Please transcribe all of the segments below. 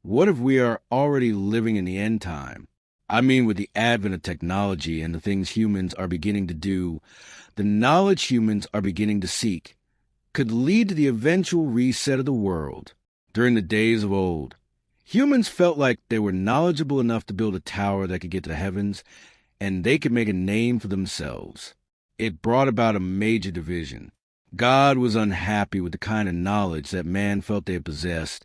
What if we are already living in the end time? I mean, with the advent of technology and the things humans are beginning to do, the knowledge humans are beginning to seek could lead to the eventual reset of the world. During the days of old, humans felt like they were knowledgeable enough to build a tower that could get to the heavens, and they could make a name for themselves. It brought about a major division. God was unhappy with the kind of knowledge that man felt they had possessed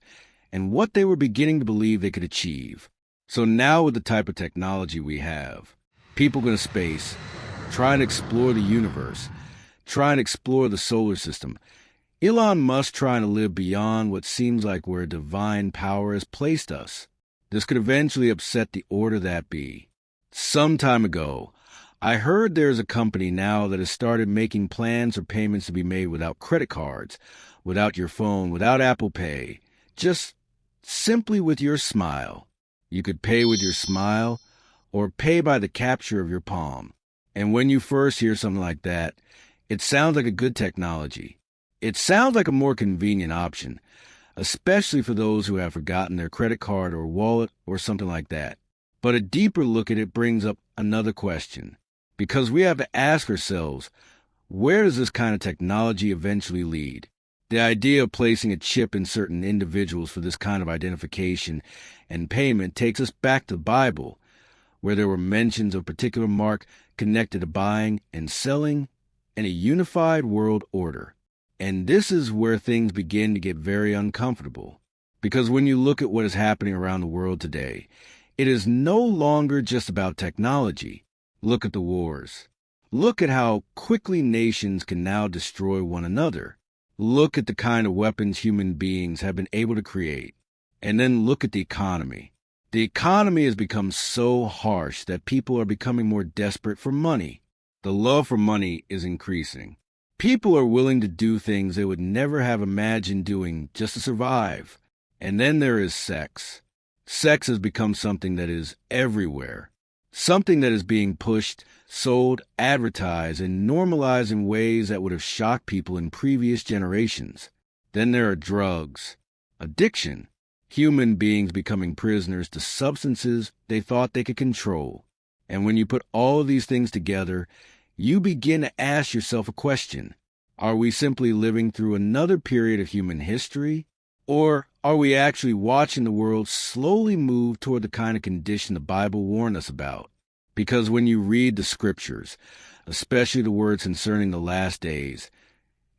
and what they were beginning to believe they could achieve. So now with the type of technology we have, people go to space, try and explore the universe, try and explore the solar system. Elon Musk trying to live beyond what seems like where divine power has placed us. This could eventually upset the order that be. Some time ago, I heard there's a company now that has started making plans or payments to be made without credit cards, without your phone, without Apple Pay, just simply with your smile. You could pay with your smile or pay by the capture of your palm. And when you first hear something like that, it sounds like a good technology. It sounds like a more convenient option, especially for those who have forgotten their credit card or wallet or something like that. But a deeper look at it brings up another question, because we have to ask ourselves, where does this kind of technology eventually lead? The idea of placing a chip in certain individuals for this kind of identification and payment takes us back to the Bible, where there were mentions of a particular mark connected to buying and selling and a unified world order. And this is where things begin to get very uncomfortable, because when you look at what is happening around the world today, it is no longer just about technology. Look at the wars. Look at how quickly nations can now destroy one another. Look at the kind of weapons human beings have been able to create. And then look at the economy. The economy has become so harsh that people are becoming more desperate for money. The love for money is increasing. People are willing to do things they would never have imagined doing just to survive. And then there is sex. Sex has become something that is everywhere. Something that is being pushed, sold, advertised, and normalized in ways that would have shocked people in previous generations. Then there are drugs. Addiction. Human beings becoming prisoners to substances they thought they could control. And when you put all of these things together, you begin to ask yourself a question. Are we simply living through another period of human history? Or are we actually watching the world slowly move toward the kind of condition the Bible warned us about? Because when you read the scriptures, especially the words concerning the last days,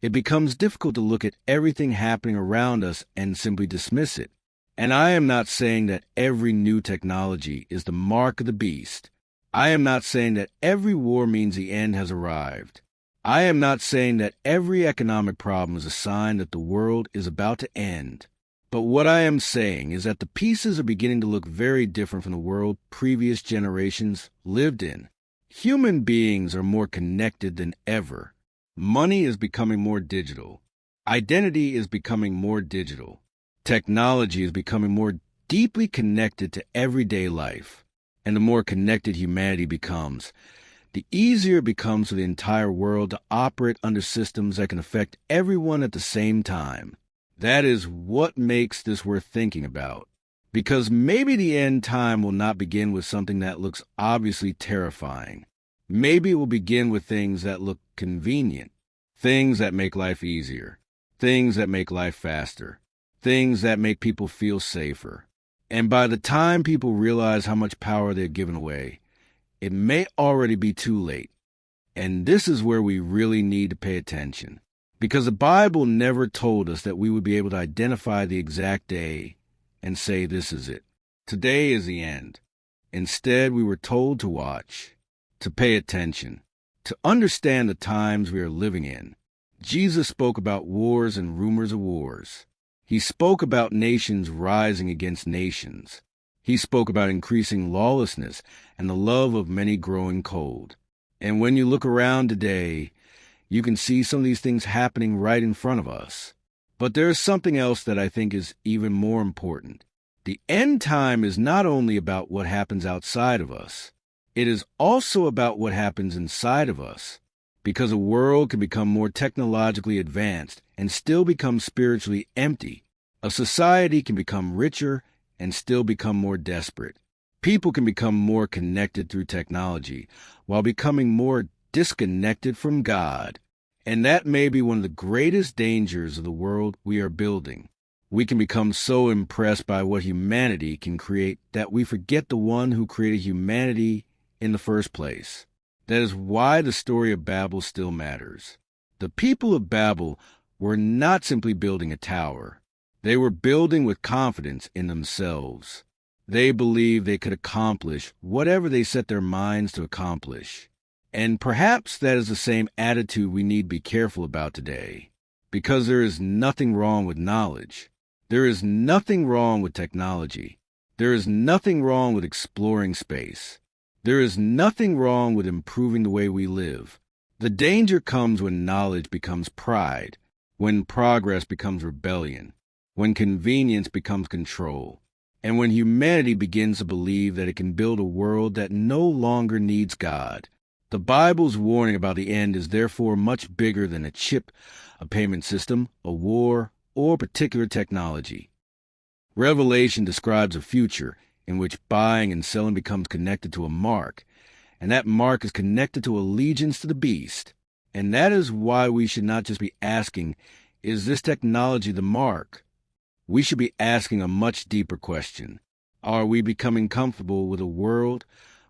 it becomes difficult to look at everything happening around us and simply dismiss it. And I am not saying that every new technology is the mark of the beast. I am not saying that every war means the end has arrived. I am not saying that every economic problem is a sign that the world is about to end. But what I am saying is that the pieces are beginning to look very different from the world previous generations lived in. Human beings are more connected than ever. Money is becoming more digital. Identity is becoming more digital. Technology is becoming more deeply connected to everyday life. And the more connected humanity becomes, the easier it becomes for the entire world to operate under systems that can affect everyone at the same time. That is what makes this worth thinking about. Because maybe the end time will not begin with something that looks obviously terrifying. Maybe it will begin with things that look convenient, things that make life easier, things that make life faster, things that make people feel safer. And by the time people realize how much power they're given away, it may already be too late. And this is where we really need to pay attention. Because the Bible never told us that we would be able to identify the exact day and say this is it. Today is the end. Instead, we were told to watch, to pay attention, to understand the times we are living in. Jesus spoke about wars and rumors of wars. He spoke about nations rising against nations. He spoke about increasing lawlessness and the love of many growing cold. And when you look around today, you can see some of these things happening right in front of us. But there is something else that I think is even more important. The end time is not only about what happens outside of us. It is also about what happens inside of us. Because a world can become more technologically advanced and still become spiritually empty. A society can become richer and still become more desperate. People can become more connected through technology while becoming more disconnected from God. And that may be one of the greatest dangers of the world we are building. We can become so impressed by what humanity can create that we forget the one who created humanity in the first place. That is why the story of Babel still matters. The people of Babel were not simply building a tower. They were building with confidence in themselves. They believed they could accomplish whatever they set their minds to accomplish. And perhaps that is the same attitude we need to be careful about today. Because there is nothing wrong with knowledge. There is nothing wrong with technology. There is nothing wrong with exploring space. There is nothing wrong with improving the way we live. The danger comes when knowledge becomes pride, when progress becomes rebellion, when convenience becomes control, and when humanity begins to believe that it can build a world that no longer needs God. The Bible's warning about the end is therefore much bigger than a chip, a payment system, a war, or particular technology. Revelation describes a future in which buying and selling becomes connected to a mark, and that mark is connected to allegiance to the beast. And that is why we should not just be asking, is this technology the mark? We should be asking a much deeper question. Are we becoming comfortable with a world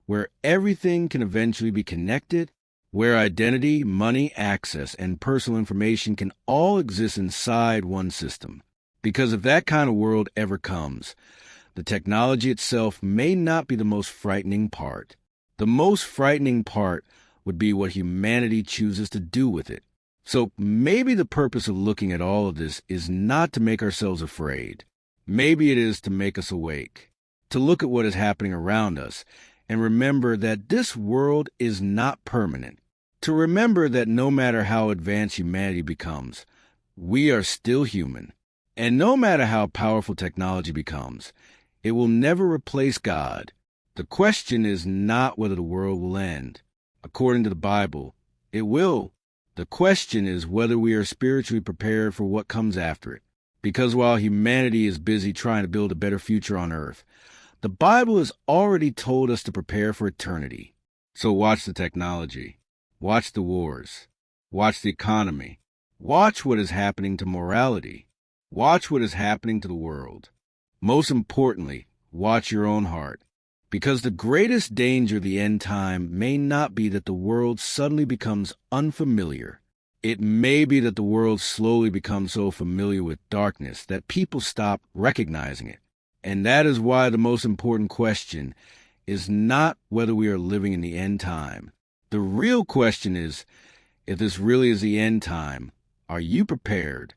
where everything can eventually be connected, where identity, money, access, and personal information can all exist inside one system? Because if that kind of world ever comes, the technology itself may not be the most frightening part. The most frightening part would be what humanity chooses to do with it. So maybe the purpose of looking at all of this is not to make ourselves afraid. Maybe it is to make us awake, to look at what is happening around us, and remember that this world is not permanent. To remember that no matter how advanced humanity becomes, we are still human. And no matter how powerful technology becomes, it will never replace God. The question is not whether the world will end. According to the Bible, it will. The question is whether we are spiritually prepared for what comes after it. Because while humanity is busy trying to build a better future on earth, the Bible has already told us to prepare for eternity. So watch the technology. Watch the wars. Watch the economy. Watch what is happening to morality. Watch what is happening to the world. Most importantly, watch your own heart. Because the greatest danger of the end time may not be that the world suddenly becomes unfamiliar. It may be that the world slowly becomes so familiar with darkness that people stop recognizing it. And that is why the most important question is not whether we are living in the end time. The real question is, if this really is the end time, are you prepared?